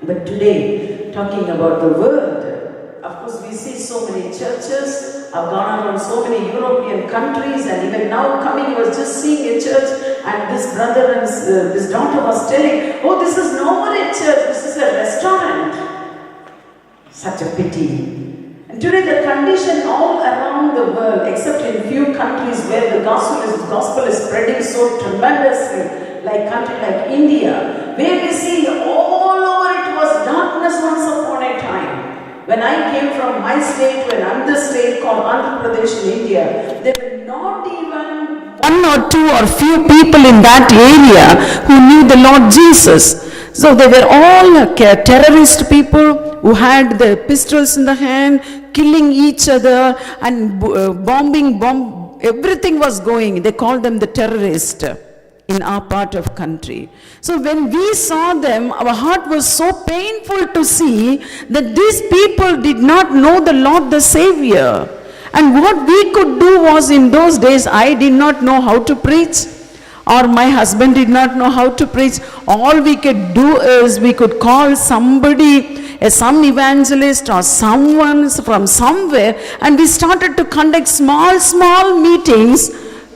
But today, talking about the world, of course we see so many churches. I've gone around so many European countries, and even now coming, I was just seeing a church, and this brother and this daughter was telling, oh, this is no more a church, this is a restaurant. Such a pity. And today the condition all around the world, except in few countries where the gospel is spreading so tremendously, like country like India, where we see all over it was darkness once upon a time. When I came from my state to another state called Andhra Pradesh in India, there were not even one or two or few people in that area who knew the Lord Jesus. So they were all terrorist people who had the pistols in the hand, killing each other and everything was going. They called them the terrorists in our part of country. So when we saw them, our heart was so painful to see that these people did not know the Lord the Savior. And what we could do was, in those days, I did not know how to preach, or my husband did not know how to preach. All we could do is we could call somebody, some evangelist or someone from somewhere, and we started to conduct small meetings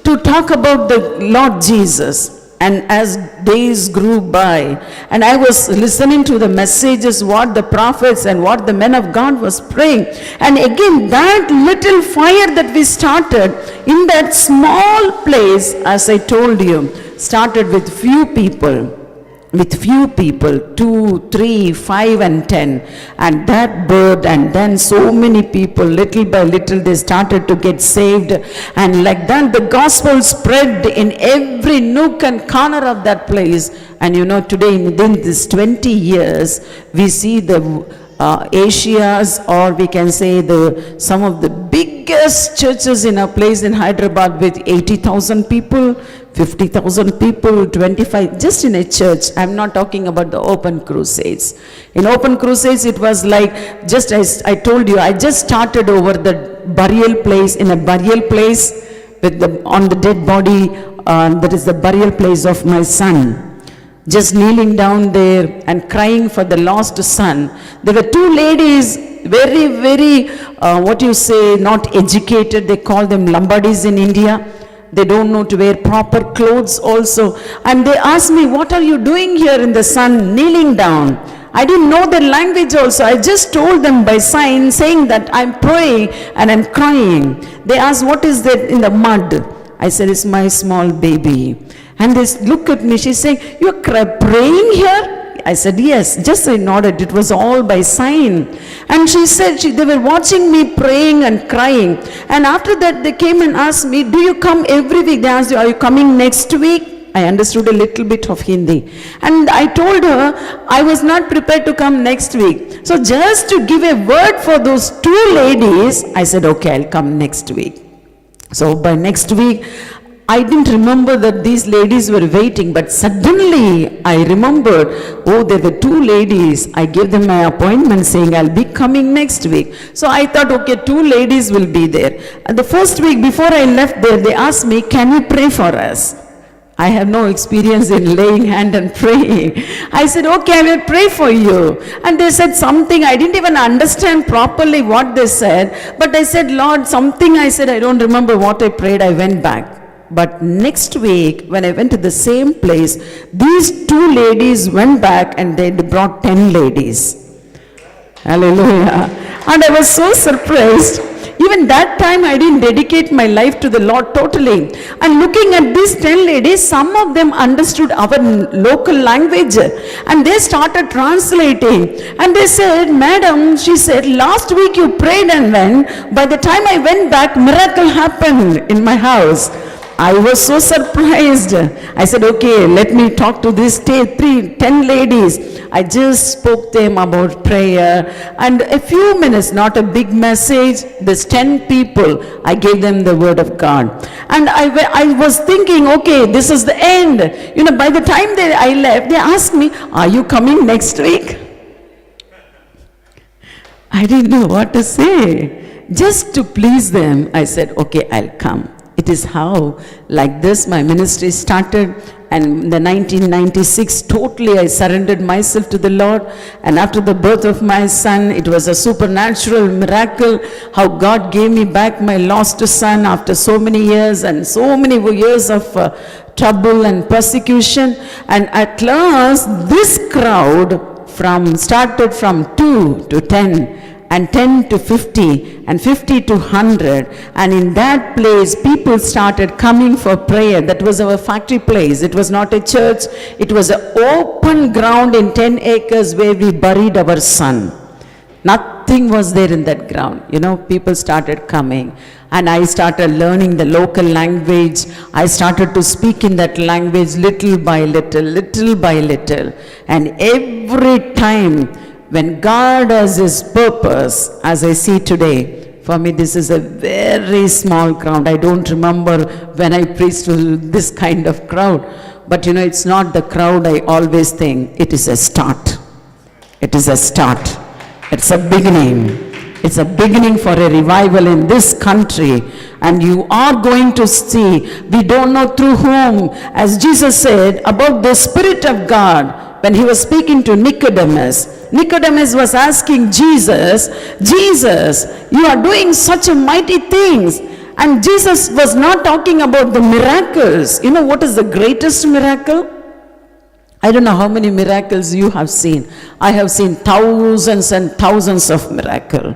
to talk about the Lord Jesus. And as days grew by, and I was listening to the messages, what the prophets and what the men of God was praying, and again that little fire that we started in that small place, as I told you, started with few people, 2, 3, 5 and 10, and that bird, and then so many people, little by little they started to get saved, and like that the gospel spread in every nook and corner of that place. And you know, today within this 20 years we see the Asia's, or we can say some of the biggest churches in a place in Hyderabad with 80,000 people, 50,000 people, 25, just in a church. I'm not talking about the open crusades. In open crusades it was like, just as I told you, I just started over the burial place, in a burial place with on the dead body, that is the burial place of my son. Just kneeling down there and crying for the lost son. There were two ladies, very, not educated. They call them Lambadis in India. They don't know to wear proper clothes also. And they asked me, what are you doing here in the sun, kneeling down? I didn't know their language also. I just told them by sign, saying that I'm praying and I'm crying. They asked, what is that in the mud? I said, it's my small baby. And they look at me, she's saying, you're praying here? I said, yes. Just I nodded, it was all by sign. And she said, they were watching me praying and crying. And after that they came and asked me, do you come every week? They asked you, are you coming next week? I understood a little bit of Hindi. And I told her, I was not prepared to come next week. So just to give a word for those two ladies, I said, okay, I'll come next week. So by next week, I didn't remember that these ladies were waiting, but suddenly I remembered, oh, there were two ladies. I gave them my appointment saying I'll be coming next week. So I thought, okay, two ladies will be there. And the first week before I left there, they asked me, can you pray for us? I have no experience in laying hand and praying. I said, okay, I will pray for you. And they said something, I didn't even understand properly what they said. But I said, Lord, something I said, I don't remember what I prayed. I went back. But next week, when I went to the same place, these two ladies went back and they brought 10 ladies. Hallelujah. And I was so surprised. Even that time I didn't dedicate my life to the Lord totally. And looking at these 10 ladies, some of them understood our local language. And they started translating. And they said, Madam, she said, last week you prayed and went. By the time I went back, miracle happened in my house. I was so surprised. I said, okay, let me talk to these 10 ladies. I just spoke to them about prayer. And a few minutes, not a big message, this 10 people, I gave them the word of God. And I was thinking, okay, this is the end. You know, by the time I left, they asked me, are you coming next week? I didn't know what to say. Just to please them, I said, okay, I'll come. It It is how, like this, my ministry started. And in the 1996, totally I surrendered myself to the Lord. And after the birth of my son, it was a supernatural miracle how God gave me back my lost son after so many years and so many years of trouble and persecution. And at last, this crowd started from 2 to 10. And 10 to 50, and 50 to 100, and in that place people started coming for prayer. That was our factory place. It was not a church, it was an open ground in 10 acres where we buried our son. Nothing was there in that ground. People started coming, and I started learning the local language. I started to speak in that language little by little, and every time when God has His purpose, as I see today, for me this is a very small crowd. I don't remember when I preached to this kind of crowd. But it's not the crowd I always think. It is a start. It is a start. It's a beginning. It's a beginning for a revival in this country. And you are going to see, we don't know through whom, as Jesus said about the Spirit of God, when He was speaking to Nicodemus. Nicodemus was asking Jesus, you are doing such a mighty things. And Jesus was not talking about the miracles. What is the greatest miracle? I don't know how many miracles you have seen. I have seen thousands and thousands of miracles.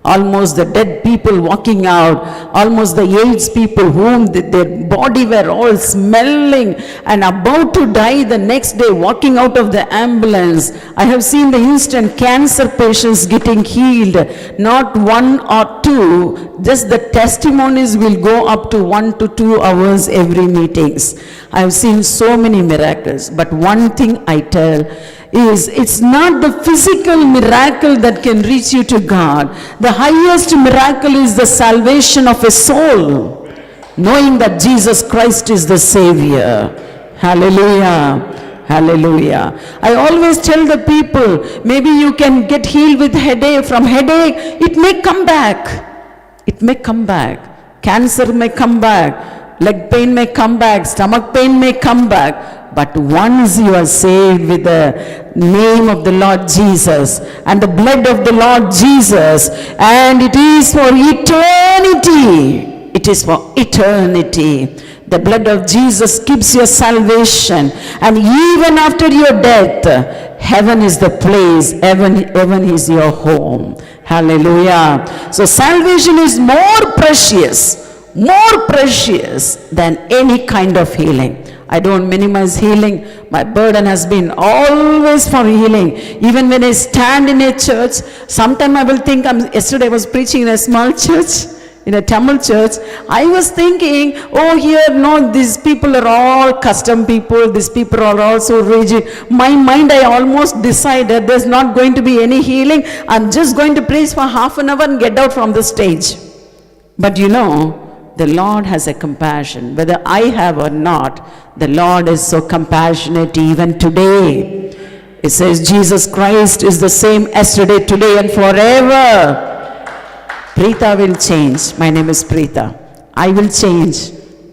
Almost the dead people walking out, almost the AIDS people whom their body were all smelling and about to die the next day walking out of the ambulance. I have seen the instant cancer patients getting healed, not 1 or 2, just the testimonies will go up to 1 to 2 hours every meetings. I have seen so many miracles, but one thing I tell is, it's not the physical miracle that can reach you to God. The highest miracle is the salvation of a soul, knowing that Jesus Christ is the Savior. Hallelujah. Hallelujah. I always tell the people, maybe you can get healed with headache. From headache, it may come back. It may come back. Cancer may come back. Leg pain may come back. Stomach pain may come back. But once you are saved with the name of the Lord Jesus and the blood of the Lord Jesus, and it is for eternity. It is for eternity. The blood of Jesus gives your salvation, and even after your death, heaven is the place. Heaven is your home. Hallelujah. So salvation is more precious than any kind of healing. I don't minimize healing. My burden has been always for healing. Even when I stand in a church, sometimes I will think, yesterday I was preaching in a small church, in a Tamil church. I was thinking, these people are all custom people. These people are all so rigid. My mind, I almost decided there's not going to be any healing. I'm just going to preach for half an hour and get out from the stage. But the Lord has a compassion. Whether I have or not, the Lord is so compassionate even today. It says Jesus Christ is the same yesterday, today, and forever. Preetha will change. My name is Preetha. I will change.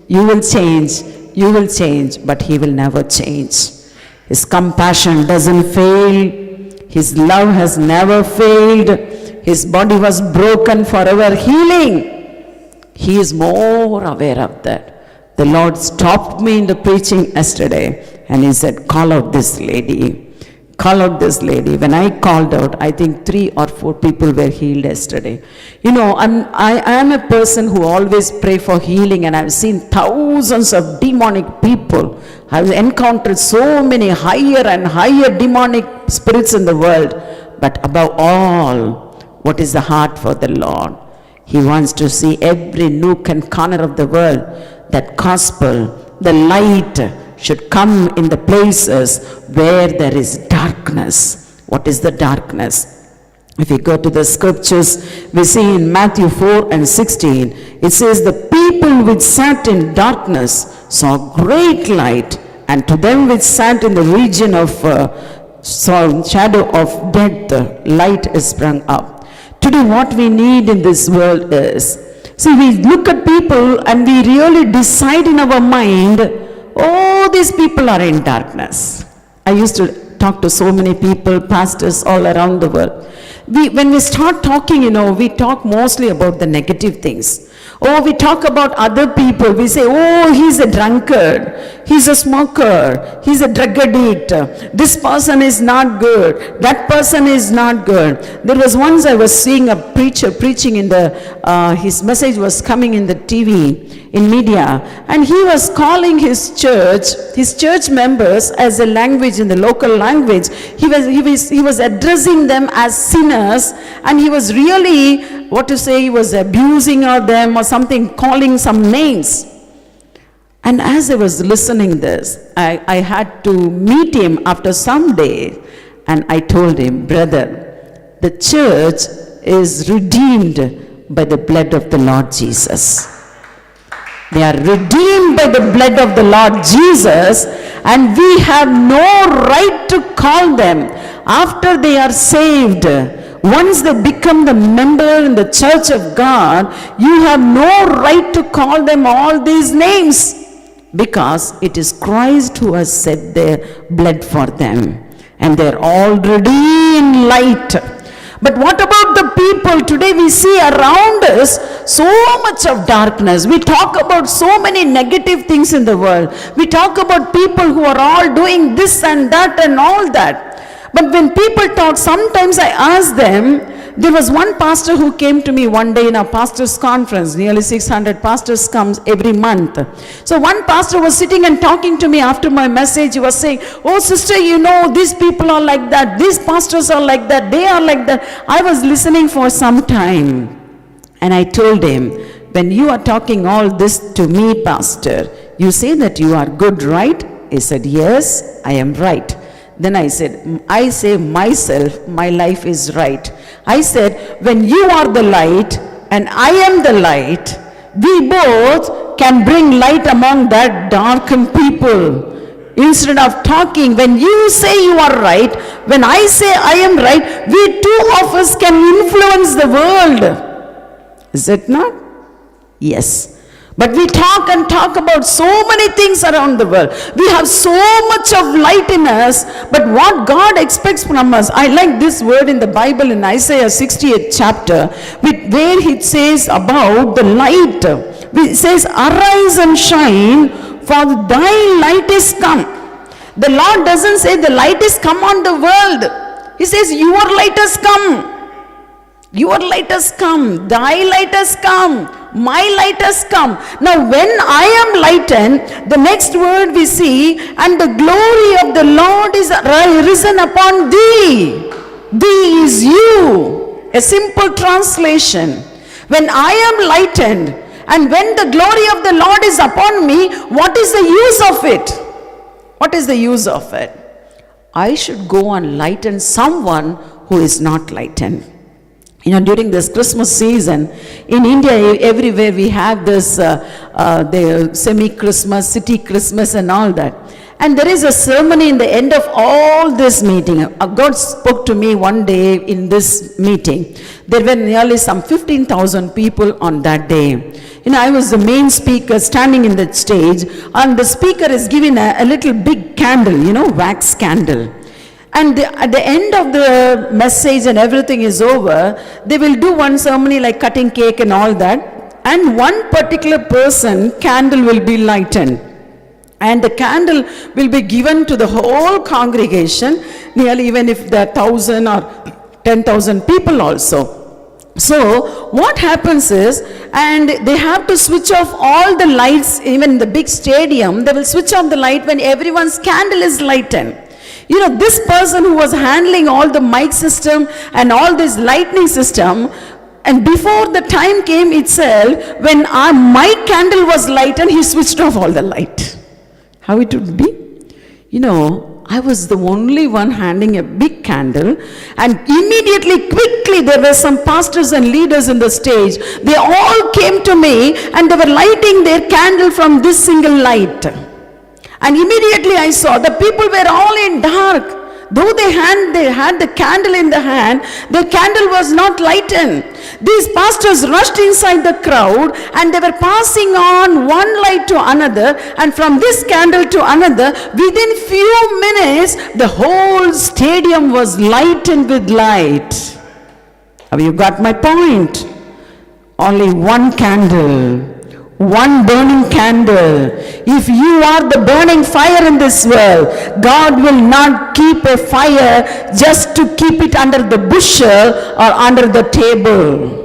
You will change. You will change. But He will never change. His compassion doesn't fail. His love has never failed. His body was broken for our healing. He is more aware of that. The Lord stopped me in the preaching yesterday and He said, call out this lady. Call out this lady. When I called out, I think 3 or 4 people were healed yesterday. I am a person who always pray for healing, and I've seen thousands of demonic people. I've encountered so many higher and higher demonic spirits in the world. But above all, what is the heart for the Lord? He wants to see every nook and corner of the world, that gospel, the light should come in the places where there is darkness. What is the darkness? If we go to the scriptures, we see in Matthew 4:16, it says, the people which sat in darkness saw great light, and to them which sat in the region of shadow of death, light is sprung up. Today what we need in this world is See, we look at people and we really decide in our mind, oh, these people are in darkness. I used to talk to so many people, pastors all around the world. When we start talking, we talk mostly about the negative things. Oh, we talk about other people. We say, oh, he's a drunkard. He's a smoker. He's a drug addict. This person is not good. That person is not good. There was once I was seeing a preacher preaching in his message was coming in the TV, in media, and he was calling his church members as a language, in the local language. He was addressing them as sinners, and he was really, he was abusing them or something, calling some names. And as I was listening this, I had to meet him after some days, and I told him, brother, the church is redeemed by the blood of the Lord Jesus. They are redeemed by the blood of the Lord Jesus, and we have no right to call them after they are saved. Once they become the member in the church of God, you have no right to call them all these names, because it is Christ who has shed their blood for them, and they're already in light. But what about the people today? We see around us so much of darkness. We talk about so many negative things in the world. We talk about people who are all doing this and that and all that. But when people talk, sometimes I ask them. There was one pastor who came to me one day in a pastor's conference. Nearly 600 pastors comes every month. So one pastor was sitting and talking to me after my message. He was saying, oh sister, these people are like that. These pastors are like that. They are like that. I was listening for some time. And I told him, when you are talking all this to me, pastor, you say that you are good, right? He said, yes, I am right. Then I said, I say myself, my life is right. I said, when you are the light and I am the light, we both can bring light among that darkened people. Instead of talking, when you say you are right, when I say I am right, we two of us can influence the world. Is it not? Yes. But we talk and talk about so many things around the world. We have so much of light in us, but what God expects from us, I like this word in the Bible in Isaiah 68th chapter, where it says about the light. It says, arise and shine, for thy light is come. The Lord doesn't say the light is come on the world. He says, your light has come. Your light has come. Thy light has come. My light has come. Now when I am lightened, the next word we see, and the glory of the Lord is risen upon thee. Thee is you. A simple translation. When I am lightened, and when the glory of the Lord is upon me, what is the use of it? What is the use of it? I should go and lighten someone who is not lightened. During this Christmas season, in India, everywhere we have this the semi-Christmas, city Christmas and all that. And there is a ceremony in the end of all this meeting. God spoke to me one day in this meeting. There were nearly some 15,000 people on that day. I was the main speaker standing in the stage, and the speaker is giving a little big candle, wax candle. And at the end of the message and everything is over, they will do one ceremony like cutting cake and all that. And one particular person, candle will be lightened. And the candle will be given to the whole congregation, nearly even if there are 1,000 or 10,000 people also. So what happens is, and they have to switch off all the lights, even in the big stadium, they will switch off the light when everyone's candle is lightened. This person who was handling all the mic system and all this lightning system, and before the time came itself, when my candle was lightened, he switched off all the light. How it would be? I was the only one handing a big candle, and immediately, quickly, there were some pastors and leaders in the stage. They all came to me, and they were lighting their candle from this single light. And immediately I saw the people were all in dark. though they had the candle in the hand, the candle was not lightened. These pastors rushed inside the crowd and they were passing on one light to another, and from this candle to another, within few minutes, the whole stadium was lightened with light. Have you got my point? Only one candle, one burning candle. If you are the burning fire in this world, God will not keep a fire just to keep it under the bushel or under the table.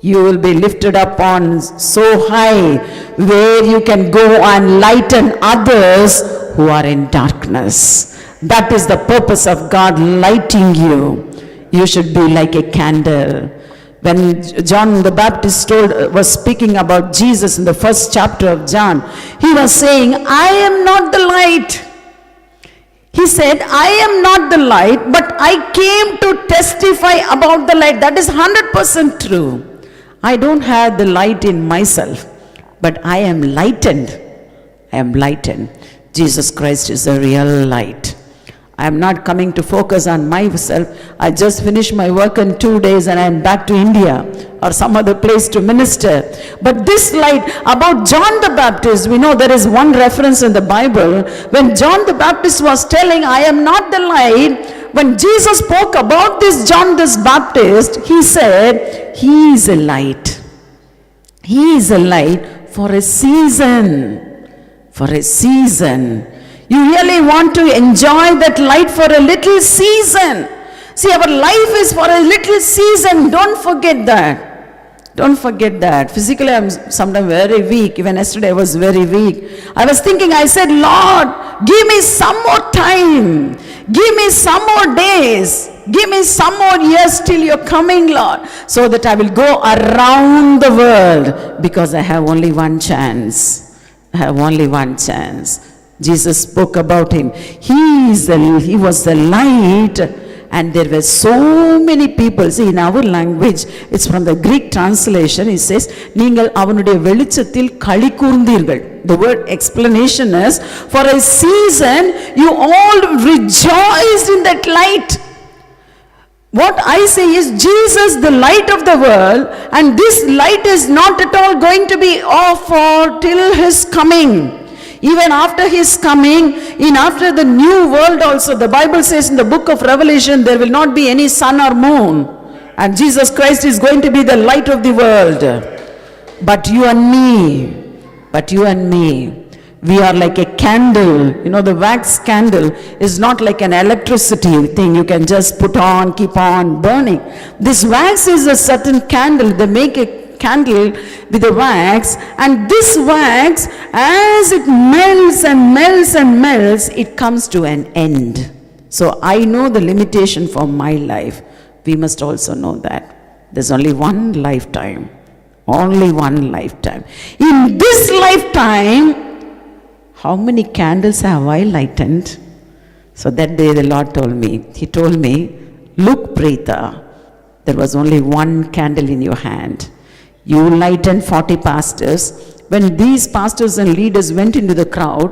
You will be lifted up on so high where you can go and lighten others who are in darkness. That is the purpose of God lighting you. You should be like a candle. When John the Baptist was speaking about Jesus in the first chapter of John, he was saying, I am not the light. He said, I am not the light, but I came to testify about the light. That is 100% true. I don't have the light in myself, but I am lightened. I am lightened. Jesus Christ is the real light. I am not coming to focus on myself. I just finished my work in 2 days and I am back to India or some other place to minister. But this light, about John the Baptist, we know there is one reference in the Bible. When John the Baptist was telling, I am not the light, when Jesus spoke about this John the Baptist, he said, he is a light. He is a light for a season. For a season. You really want to enjoy that light for a little season. See, our life is for a little season. Don't forget that. Don't forget that. Physically, I'm sometimes very weak. Even yesterday, I was very weak. I was thinking, I said, Lord, give me some more time. Give me some more days. Give me some more years till you're coming, Lord, so that I will go around the world, because I have only one chance. I have only one chance. Jesus spoke about him. He was the light, and there were so many people. See, in our language, it's from the Greek translation. It says, நீங்கள் அவனுடைய வெளிச்சத்தில் களி கூர்ந்தீர்கள். The word explanation is, for a season, you all rejoiced in that light. What I say is, Jesus, the light of the world, and this light is not at all going to be off for till his coming. Even after his coming, after the new world also, the Bible says in the book of Revelation, there will not be any sun or moon. And Jesus Christ is going to be the light of the world. But you and me, we are like a candle. You know, the wax candle is not like an electricity thing you can just put on, keep on burning. This wax is a certain candle. They make a candle with the wax, and this wax, as it melts and melts and melts, it comes to an end. So I know the limitation for my life. We must also know that there's only one lifetime. Only one lifetime. In this lifetime, how many candles have I lightened? So that day the Lord told me, he told me, look, Preeta, there was only one candle in your hand. You lightened 40 pastors. When these pastors and leaders went into the crowd,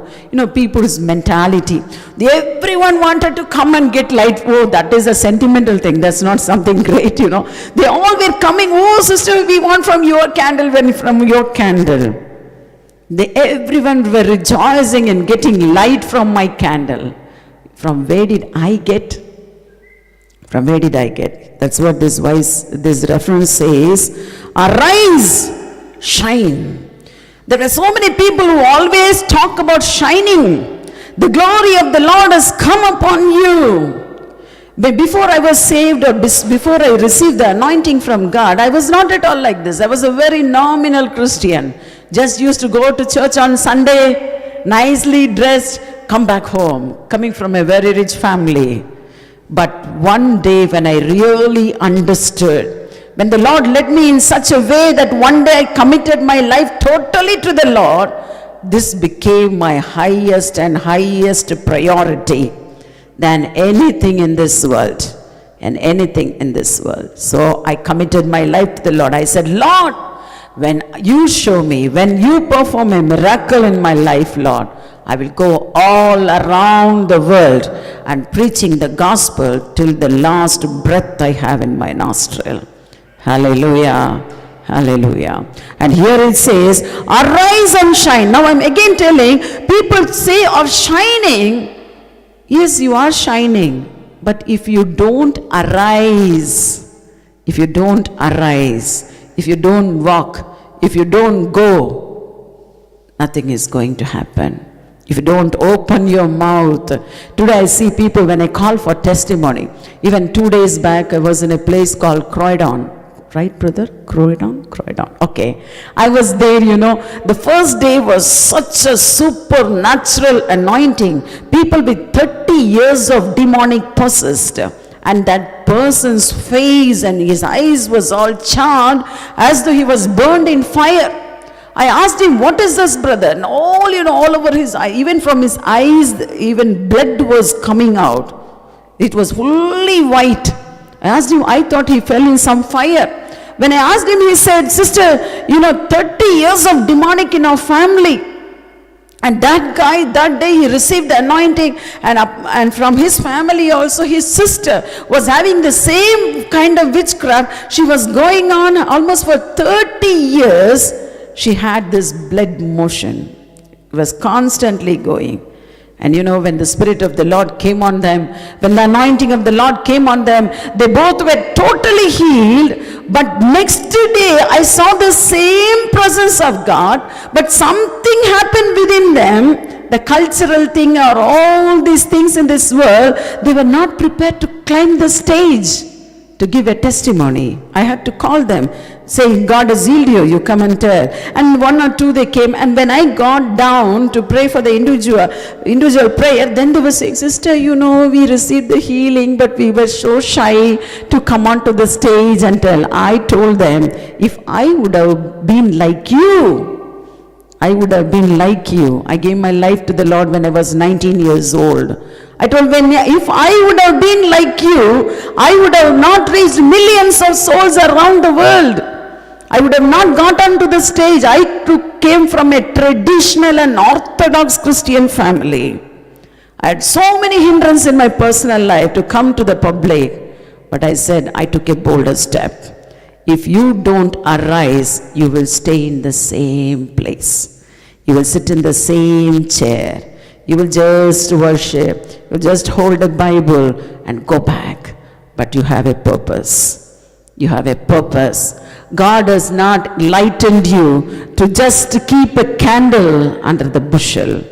people's mentality, everyone wanted to come and get light. Oh, that is a sentimental thing. That's not something great, They all were coming, oh, sister, we want from your candle, from your candle. Everyone were rejoicing and getting light from my candle. From where did I get? From where did I get? That's what this reference says. Arise, shine. There were so many people who always talk about shining. The glory of the Lord has come upon you. But before I was saved, or before I received the anointing from God, I was not at all like this. I was a very nominal Christian. Just used to go to church on Sunday, nicely dressed, come back home, coming from a very rich family. But one day when I really understood, when the Lord led me in such a way that one day I committed my life totally to the Lord, this became my highest and highest priority than anything in this world. And anything in this world. So I committed my life to the Lord. I said, Lord, when you show me, when you perform a miracle in my life, Lord, I will go all around the world and preaching the gospel till the last breath I have in my nostril. Hallelujah. Hallelujah. And here it says, arise and shine. Now I'm again telling, people say of shining, yes, you are shining. But if you don't arise, if you don't walk, if you don't go, nothing is going to happen. If you don't open your mouth. Today I see people when I call for testimony. Even 2 days back I was in a place called Croydon. Right, brother? Croydon? Okay. I was there, the first day was such a supernatural anointing. People with 30 years of demonic possessed. And that person's face and his eyes was all charred as though he was burned in fire. I asked him, what is this, brother? And all over his eye, even from his eyes, even blood was coming out. It was fully white. I asked him, I thought he fell in some fire. When I asked him, he said, sister, 30 years of demonic in our family. And that guy, that day he received the anointing, and from his family also his sister was having the same kind of witchcraft. She was going on almost for 30 years. She had this blood motion. It was constantly going. And when the Spirit of the Lord came on them, when the anointing of the Lord came on them, they both were totally healed. But next day, I saw the same presence of God, but something happened within them, the cultural thing or all these things in this world, they were not prepared to climb the stage to give a testimony. I had to call them, saying, God has healed you, you come and tell. And 1 or 2 they came, and when I got down to pray for the individual prayer, then they were saying, sister, we received the healing, but we were so shy to come onto the stage and tell. I told them, if I would have been like you, I would have been like you. I gave my life to the Lord when I was 19 years old. I told them, if I would have been like you, I would have not reached millions of souls around the world. I would have not gotten to the stage. I came from a traditional and orthodox Christian family. I had so many hindrances in my personal life to come to the public. But I said, I took a bolder step. If you don't arise, you will stay in the same place. You will sit in the same chair. You will just worship. You will just hold a Bible and go back. But you have a purpose. You have a purpose. God has not lightened you to just keep a candle under the bushel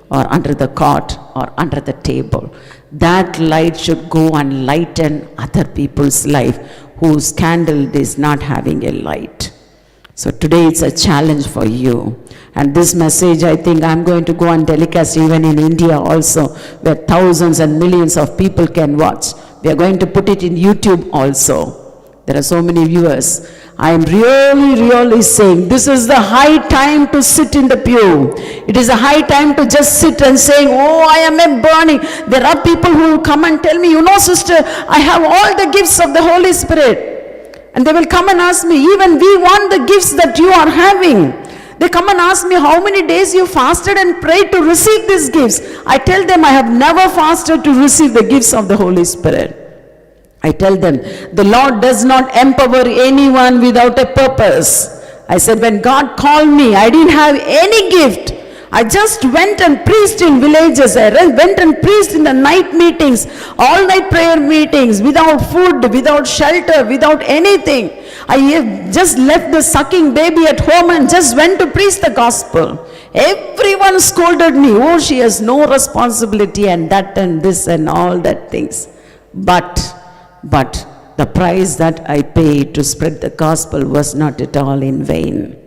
or under the cot or under the table. That light should go and lighten other people's life whose candle is not having a light. So today it's a challenge for you. And this message, I think I'm going to go on telecast even in India also, where thousands and millions of people can watch. We are going to put it in YouTube also. There are so many viewers. I am really saying this is the high time to sit in the pew. It is a high time to just sit and saying, oh, I am a burning. There are people who will come and tell me, sister, I have all the gifts of the Holy Spirit. And they will come and ask me, even we want the gifts that you are having. They come and ask me, how many days you fasted and prayed to receive these gifts? I tell them, I have never fasted to receive the gifts of the Holy Spirit. I tell them, the Lord does not empower anyone without a purpose. I said, when God called me, I didn't have any gift. I just went and preached in villages. I went and preached in the night meetings, all night prayer meetings, without food, without shelter, without anything. I just left the sucking baby at home and just went to preach the gospel. Everyone scolded me. Oh, she has no responsibility and that and this and all that things. But the price that I paid to spread the gospel was not at all in vain.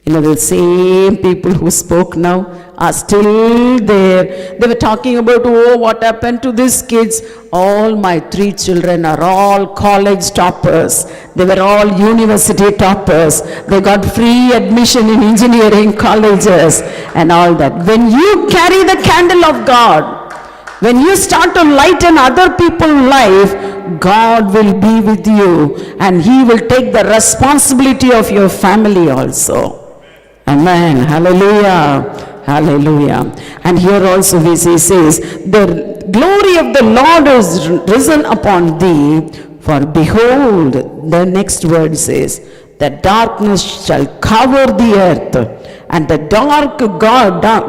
The same people who spoke now are still there. They were talking about, oh, what happened to these kids? All my 3 children are all college toppers. They were all university toppers. They got free admission in engineering colleges and all that. When you carry the candle of God, when you start to lighten other people's life, God will be with you and He will take the responsibility of your family also. Amen. Hallelujah. Hallelujah. And here also we see, says, the glory of the Lord is risen upon thee, for behold, the next word says, the darkness shall cover the earth, and the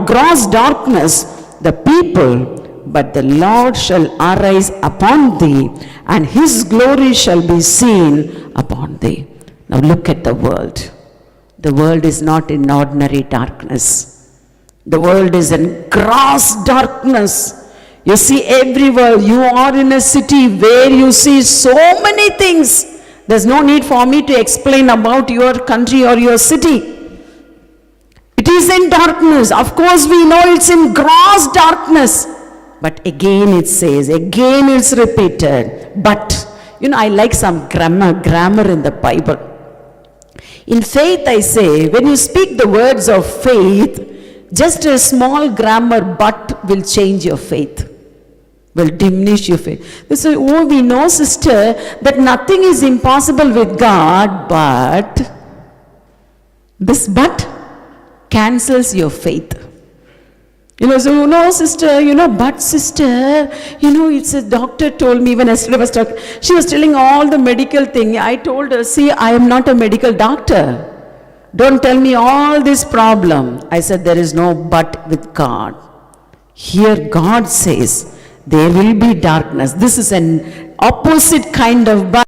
gross darkness the people, but the Lord shall arise upon thee, and his glory shall be seen upon thee. Now look at the world. The world is not in ordinary darkness. The world is in gross darkness. You see everywhere. You are in a city where you see so many things. There's no need for me to explain about your country or your city. It is in darkness. Of course we know it's in gross darkness. But again it says, again it's repeated. But, I like some grammar in the Bible. In faith I say, when you speak the words of faith, just a small grammar but will change your faith, will diminish your faith. They say, oh, we know, sister, that nothing is impossible with God, but this but cancels your faith. So, sister, but sister, it's a doctor told me when Esther was talking, she was telling all the medical thing. I told her, see, I am not a medical doctor. Don't tell me all this problem. I said, there is no but with God. Here God says, there will be darkness. This is an opposite kind of but.